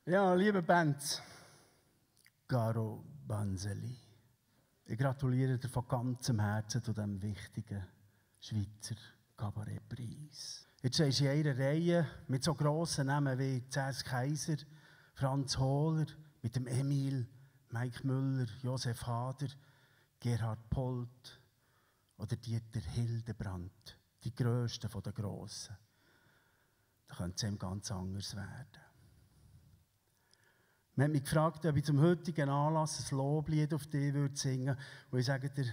Ja, liebe Benz, Caro Banzeli, ich gratuliere dir von ganzem Herzen zu diesem wichtigen Schweizer Kabarettpreis. Jetzt stehst du in einer Reihe mit so grossen Namen wie Cäs Kaiser, Franz Hohler, mit dem Emil, Mike Müller, Josef Hader, Gerhard Polt oder Dieter Hildebrand, die Grössten der Grossen. Da könnte es ihm ganz anders werden. Man hat mich gefragt, ob ich zum heutigen Anlass ein Loblied auf dich singen würde. Und ich sage dir,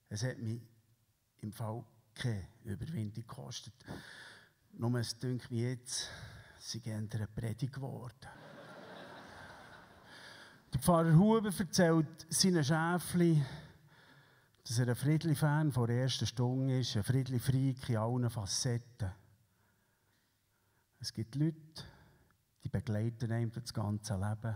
es hat mich im Fall keine Überwindung gekostet. Nur es dünkt mich jetzt, sie gehen eine Predigt geworden. Der Pfarrer Huber erzählt seinen Schäfli, dass er ein Friedli-Fan von der ersten Stunde ist, ein Friedli-Freak in allen Facetten. Es gibt Leute, die begleiten einem das ganze Leben.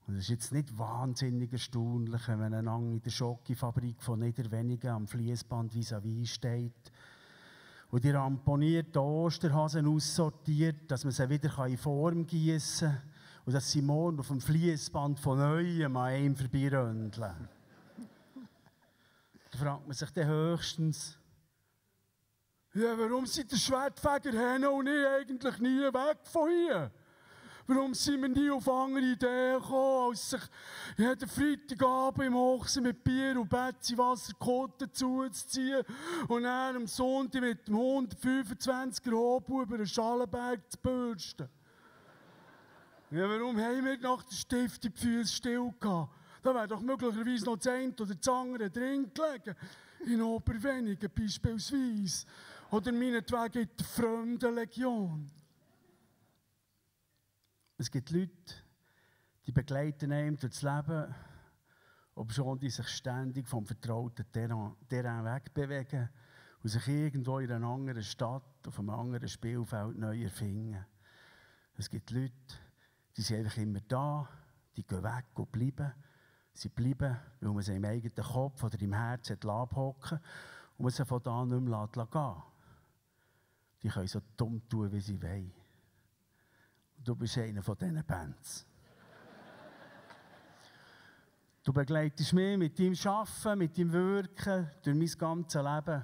Und es ist jetzt nicht wahnsinnig erstaunlich, wenn man einander in der Schokofabrik von Niederwenigen am Fließband vis-à-vis steht und die ramponierten Osterhasen aussortiert, dass man sie wieder in Form gießen kann und dass sie morgen auf dem Fließband von Neuem an einem vorbeiröndeln. Da fragt man sich dann höchstens, ja, warum sind der Schwertfeger Henne und ich eigentlich nie weg von hier? Warum sind wir nie auf andere Ideen gekommen, als sich jeden Freitagabend im Hochsee mit Bier und Betzi-Wasserkoten zuzuziehen und dann am Sonntag mit dem 125er Hobu über den Schallenberg zu bürsten? Ja, warum haben wir nach der Stiftung die Füße still gehabt? Da wäre doch möglicherweise noch das eine oder das andere drin gelegen. In Oberwenigen beispielsweise. Oder meinetwegen in der Fremdenlegion. Es gibt Leute, die begleiten einem durch das Leben, obschon die sich ständig vom vertrauten Terrain wegbewegen und sich irgendwo in einer anderen Stadt, auf einem anderen Spielfeld neu erfinden. Es gibt Leute, die sind einfach immer da, die gehen weg und bleiben. Sie bleiben, weil man sie im eigenen Kopf oder im Herzen abhocken und man sie von da nicht mehr gehen lässt. Die können so dumm tun, wie sie wollen. Du bist einer von diesen Bands. Du begleitest mich mit deinem Arbeiten, mit deinem Wirken, durch mein ganzes Leben.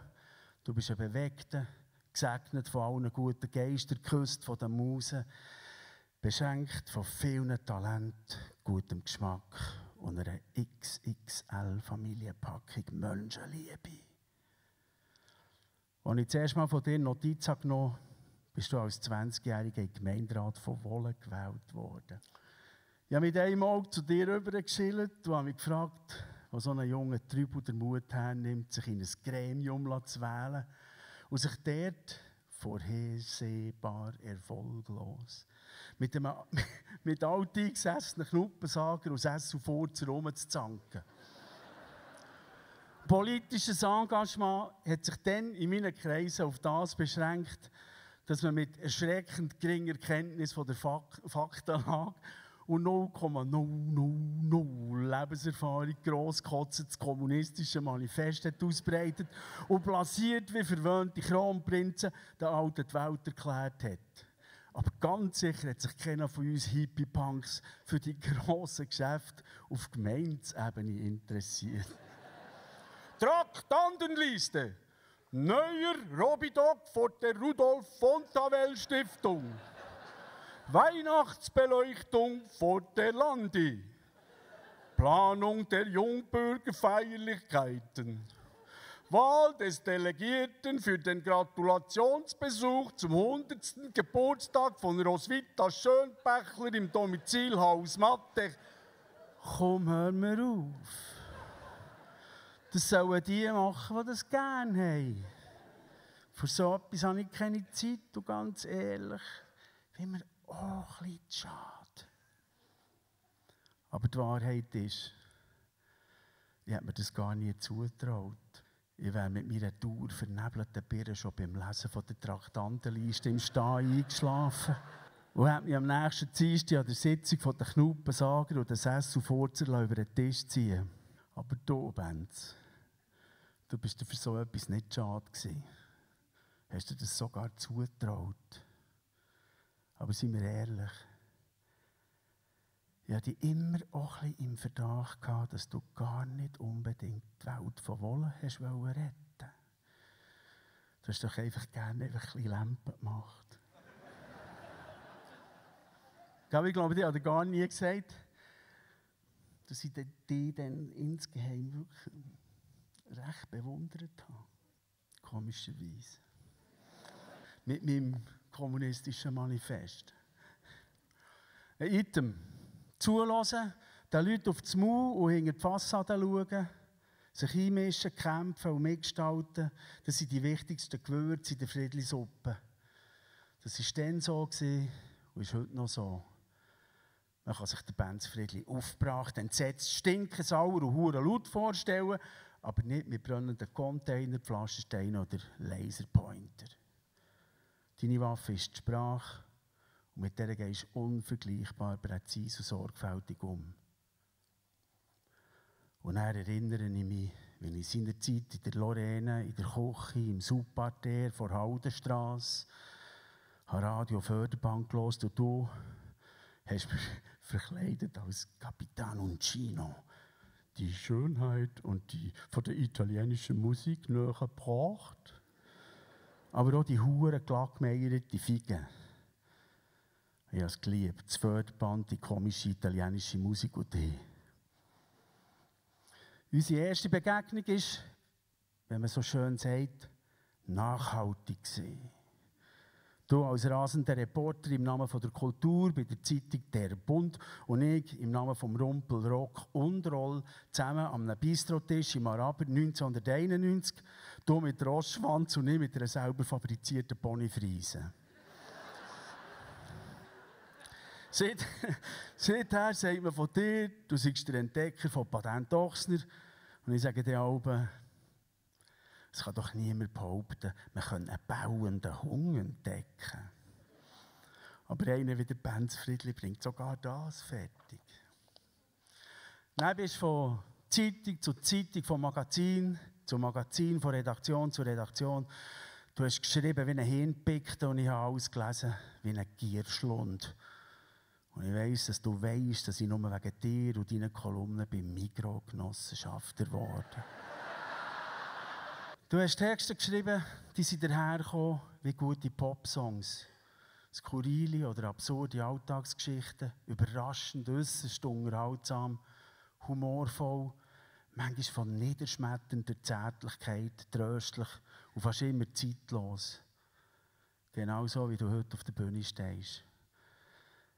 Du bist ein Bewegter, gesegnet von allen guten Geistern, geküsst von den Musen, beschenkt von vielen Talenten, gutem Geschmack und einer XXL-Familienpackung Menschenliebe. Als ich zuerst mal von dir Notiz genommen habe, bist du als 20-Jähriger im Gemeinderat von Wohlen gewählt worden. Ich habe mit einem Auge zu dir rübergeschildert und habe mich gefragt, wo so ein junger Trübel den Mut hernimmt, sich in ein Gremium zu wählen und sich dort vorhersehbar erfolglos mit alteingesessenen Knuppensager und Sesselfurzer rumzuzanken. Politisches Engagement hat sich dann in meinen Kreisen auf das beschränkt, dass man mit erschreckend geringer Kenntnis von der Faktenlage und 0,000 Lebenserfahrung grosskotzend das kommunistische Manifest hat ausbreitet und blasiert wie verwöhnte Kronprinzen der alten Welt erklärt hat. Aber ganz sicher hat sich keiner von uns Hippie-Punks für die grossen Geschäfte auf Gemeindeebene interessiert. Traktandenliste. Neuer Robidoc vor der Rudolf von Tavel Stiftung. Weihnachtsbeleuchtung vor der Landi. Planung der Jungbürgerfeierlichkeiten. Wahl des Delegierten für den Gratulationsbesuch zum 100. Geburtstag von Roswitha Schönbächler im Domizilhaus Mattech. Komm, hör mir auf. Das sollen die machen, die das gerne haben. Für so etwas habe ich keine Zeit und ganz ehrlich, bin mir auch ein bisschen schade. Aber die Wahrheit ist, ich hätte mir das gar nie zugetraut. Ich wäre mit meiner dauervernebelten Birne schon beim Lesen von der Traktandenliste im Stehen eingeschlafen. Und hat mich am nächsten Dienstag an der Sitzung von den Knuppensager und den Sesselfurzer über den Tisch ziehen. Aber du, Benz, du bist dir für so etwas nicht schade gewesen. Hast du das sogar zugetraut? Aber seien wir ehrlich, Ich hatte dich immer auch ein bisschen im Verdacht gehabt, dass du gar nicht unbedingt die Welt von Wolle hast retten. Du hast doch einfach gerne ein bisschen Lampen gemacht. Ich glaube, ich habe dir gar nie gesagt, dass ich dich dann insgeheim wirklich recht bewundert habe. Komischerweise. Mit meinem kommunistischen Manifest. Ein Item. Zuhören, den Leuten auf das Maul und hinter die Fassade schauen, sich einmischen, kämpfen und mitgestalten, das sind die wichtigsten Gewürze in der Friedli-Suppe. Das war dann so und ist heute noch so. Man kann sich den Benz Friedli aufgebracht, entsetzt, stinkensauer und hure laut vorstellen, aber nicht mit brennenden Container, Flaschensteinen oder Laserpointer. Deine Waffe ist die Sprache und mit der gehst du unvergleichbar präzise und sorgfältig um. Und dann erinnere ich mich, wenn ich seinerzeit in der Lorraine, in der Küche, im Subparterre vor Haldenstrasse, Radio Förderbank gehört und du hast mich verkleidet als Capitano Uncino die Schönheit und die von der italienischen Musik näher gebracht. Aber auch die hure glattgemeierte Figen. Ich habe es geliebt, das Förderband, die komische italienische Musik und die. Unsere erste Begegnung ist, wenn man so schön sagt, nachhaltig gewesen. Du als rasender Reporter im Namen der Kultur bei der Zeitung «Der Bund» und ich im Namen vom Rumpel Rock und Roll zusammen an einem Bistrotisch im Araber 1991, du mit Rostschwanz und ich mit einer selber fabrizierten Ponyfriese. Seither sagt man von dir, du seist der Entdecker von Patent Ochsner. Und ich sage dir oben, es kann doch niemand behaupten, man könne einen bauenden Hunger entdecken. Aber einer wie der Benz Friedli bringt sogar das fertig. Dann bist du von Zeitung zu Zeitung, von Magazin zu Magazin, von Redaktion zu Redaktion. Du hast geschrieben wie ein Hirnpickter und ich habe alles gelesen wie ein Gierschlund. Und ich weiss, dass du weisst, dass ich nur wegen dir und deinen Kolumnen beim Migros Genossenschafter geworden. Du hast Texte geschrieben, die sind dahergekommen wie gute Popsongs. Skurrile oder absurde Alltagsgeschichten, überraschend, äusserst unterhaltsam, humorvoll, manchmal von niederschmetternder Zärtlichkeit, tröstlich und fast immer zeitlos. Genauso wie du heute auf der Bühne stehst.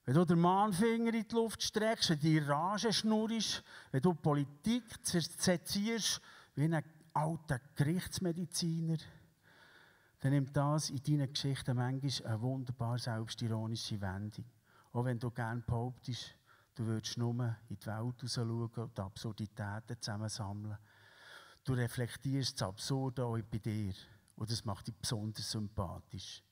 Wenn du den Mahnfinger in die Luft streckst, wenn du die Rage schnurrst, wenn du Politik zerzierst wie ein alter Gerichtsmediziner, dann nimmt das in deinen Geschichten manchmal eine wunderbar selbstironische Wendung. Auch wenn du gerne behauptest, du würdest nur in die Welt rausschauen und die Absurditäten zusammensammeln. Du reflektierst das Absurde auch bei dir und das macht dich besonders sympathisch.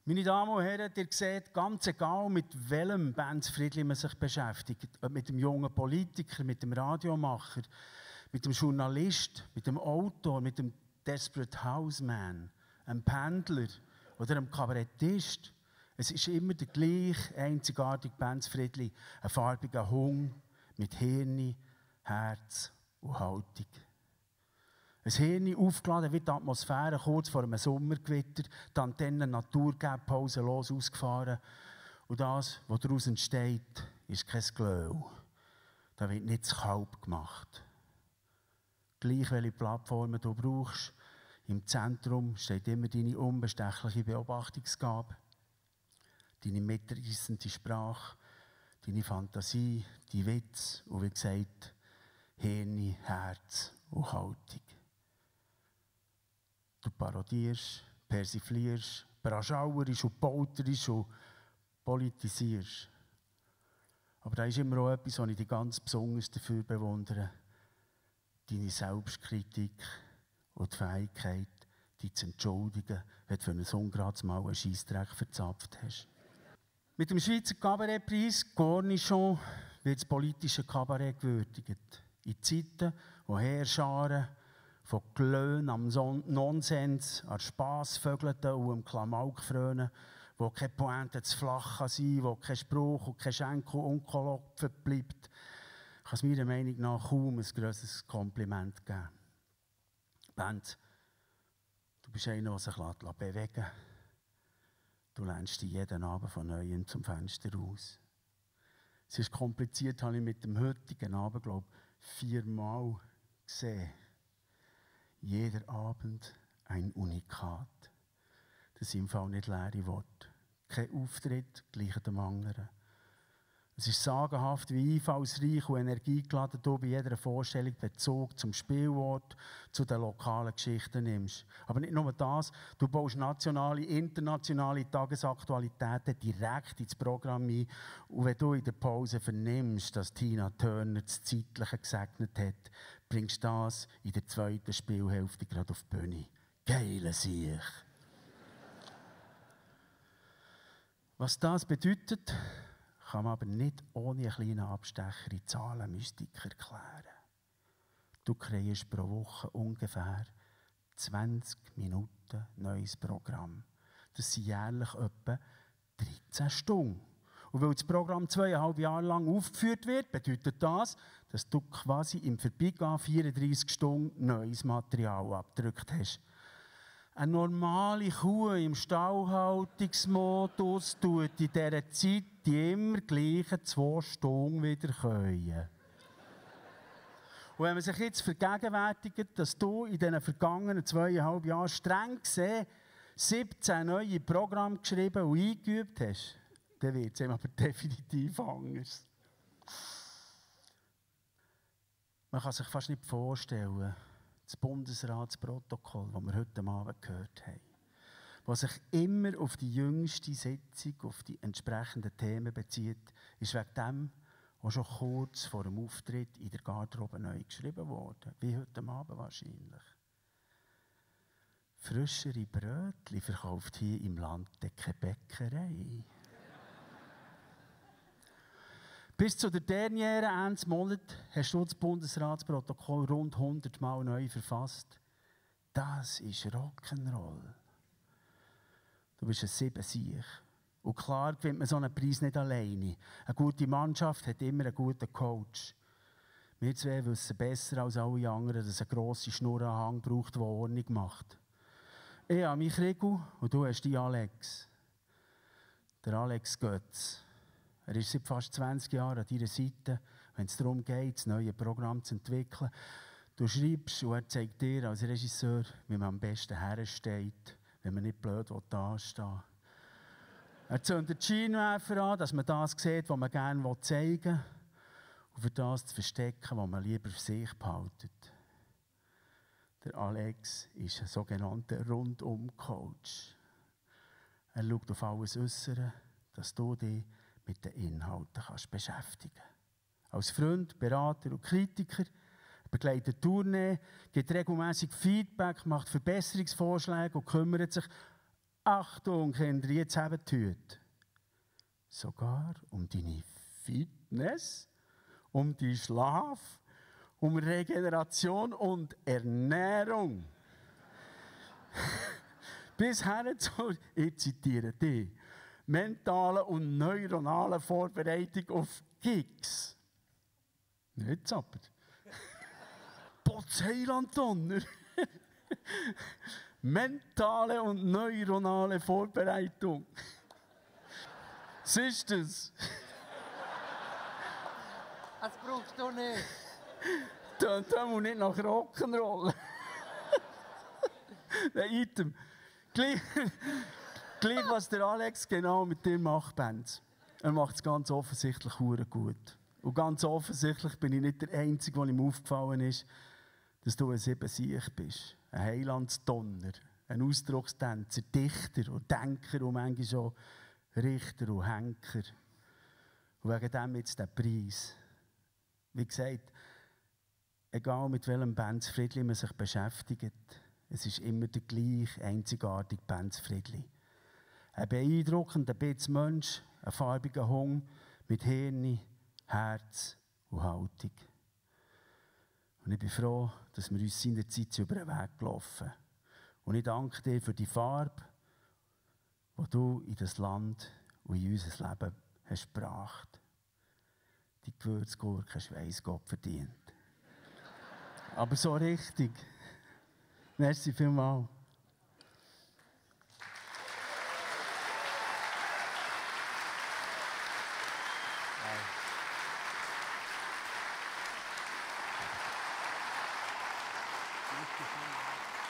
Meine Damen und Herren, ihr seht, ganz egal mit welchem Benz Friedli man sich beschäftigt, ob mit dem jungen Politiker, mit dem Radiomacher, mit dem Journalist, mit dem Autor, mit dem Desperate Houseman, einem Pendler oder einem Kabarettist. Es ist immer der gleiche einzigartige Benz Friedli, ein farbiger Hund mit Hirn, Herz und Haltung. Ein Hirn aufgeladen wie die Atmosphäre kurz vor einem Sommergewitter, die Antennen naturgegeben, pausenlos ausgefahren. Und das, was daraus entsteht, ist kein Glow. Da wird nicht zu Kalb gemacht. Gleich welche Plattformen du brauchst, im Zentrum steht immer deine unbestechliche Beobachtungsgabe, deine mitreißende Sprache, deine Fantasie, die Witz und wie gesagt, Hirn, Herz und Haltung. Du parodierst, persiflierst, braschauerisch und polterisch und politisierst. Aber da ist immer auch etwas, was ich dich ganz besonders dafür bewundere. Deine Selbstkritik und die Fähigkeit, dich zu entschuldigen, wenn du für ein ungerades Mal einen Scheissdreck verzapft hast. Mit dem Schweizer Kabarettpreis Cornichon wird das politische Kabarett gewürdigt. In Zeiten, wo Heerscharen von Glöhn am Nonsens, an Spassvögeln und am Klamauk frönen, wo keine Pointe zu flach sein kann, wo kein Spruch und kein Schenkel ungelopft bleibt, kann es meiner Meinung nach kaum ein grosses Kompliment geben. Band, du bist einer, der sich bewegen lässt. Du lehnst dich jeden Abend von Neuem zum Fenster raus. Es ist kompliziert, habe ich mit dem heutigen Abend, glaube ich, 4-mal gesehen. Jeder Abend ein Unikat. Das sind im Fall nicht leere Worte. Kein Auftritt gleich dem anderen. Es ist sagenhaft, wie einfallsreich und energiegeladen du bei jeder Vorstellung Bezug zum Spielort, zu den lokalen Geschichten nimmst. Aber nicht nur das, du baust nationale, internationale Tagesaktualitäten direkt ins Programm ein. Und wenn du in der Pause vernimmst, dass Tina Turner das Zeitliche gesegnet hat, bringst du das in der zweiten Spielhälfte gerade auf die Bühne. Geile Sieg! Was das bedeutet, kann man aber nicht ohne einen kleinen Abstecher in Zahlenmystik erklären. Du kreierst pro Woche ungefähr 20 Minuten neues Programm. Das sind jährlich etwa 13 Stunden. Und weil das Programm 2,5 Jahre lang aufgeführt wird, bedeutet das, dass du quasi im Vorbeigehen 34 Stunden neues Material abgedrückt hast. Eine normale Kuh im Stallhaltungsmodus tut in dieser Zeit die immer gleichen 2 Stunden wieder käuen. Und wenn man sich jetzt vergegenwärtigt, dass du in diesen vergangenen 2,5 Jahren streng gesehen 17 neue Programme geschrieben und eingeübt hast, dann wird es aber definitiv anders. Man kann sich fast nicht vorstellen, das Bundesratsprotokoll, das wir heute Abend gehört haben, das sich immer auf die jüngste Sitzung, auf die entsprechenden Themen bezieht, ist wegen dem auch schon kurz vor dem Auftritt in der Garderobe neu geschrieben worden. Wie heute Abend wahrscheinlich. Frischere Brötchen verkauft hier im Land keine Bäckerei. Bis zu der Derniere Ende Monat hast du das Bundesratsprotokoll rund 100 Mal neu verfasst. Das ist Rock'n'Roll. Du bist ein Siebensieg. Und klar gewinnt man so einen Preis nicht alleine. Eine gute Mannschaft hat immer einen guten Coach. Wir zwei wissen besser als alle anderen, dass es eine grosse Schnurranhang braucht, die Ordnung macht. Ich habe mich Rigu und du hast die Alex. Der Alex Götz. Er ist seit fast 20 Jahren an deiner Seite, wenn es darum geht, das neue Programm zu entwickeln. Du schreibst und er zeigt dir als Regisseur, wie man am besten hersteht, wenn man nicht blöd dastehen will. Er zündet die Scheinwerfer an, dass man das sieht, was man gerne zeigen will, und für das zu verstecken, was man lieber für sich behaltet. Der Alex ist ein sogenannter Rundum-Coach. Er schaut auf alles Äußere, dass du dich mit den Inhalten kannst beschäftigen. Als Freund, Berater und Kritiker begleitet die Tournee, gibt regelmäßig Feedback, macht Verbesserungsvorschläge und kümmert sich, Achtung, Kinder, jetzt haben die Hüte, sogar um deine Fitness, um deinen Schlaf, um Regeneration und Ernährung. Bis hin zu, ich zitiere dich, mentale und neuronale Vorbereitung auf Gigs. Nicht aber. Potzheiland-Donner. Mentale und neuronale Vorbereitung. Was ist das? Das brauchst du nicht. Da muss nicht nach Rock'n'Roll. Der Item. Gleich was der Alex genau mit dir macht, Benz. Er macht es ganz offensichtlich verdammt gut. Und ganz offensichtlich bin ich nicht der Einzige, der ihm aufgefallen ist, dass du ein Siebensieg bist. Ein Heilandsdonner, ein Ausdruckstänzer, Dichter und Denker und manchmal auch Richter und Henker. Und wegen dem jetzt der Preis. Wie gesagt, egal mit welchem Benz Friedli man sich beschäftigt, es ist immer der gleiche, einzigartige Benz Friedli. Ein beeindruckender Bitz Mensch, ein farbiger Hung mit Hirn, Herz und Haltung. Und ich bin froh, dass wir uns seinerzeit über den Weg gelaufen sind. Und ich danke dir für die Farbe wo du in das Land und in unser Leben hast gebracht. Die Gewürzgurke hast weiss Gott verdient. Aber so richtig. Merci vielmals.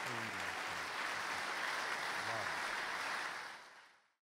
Thank you.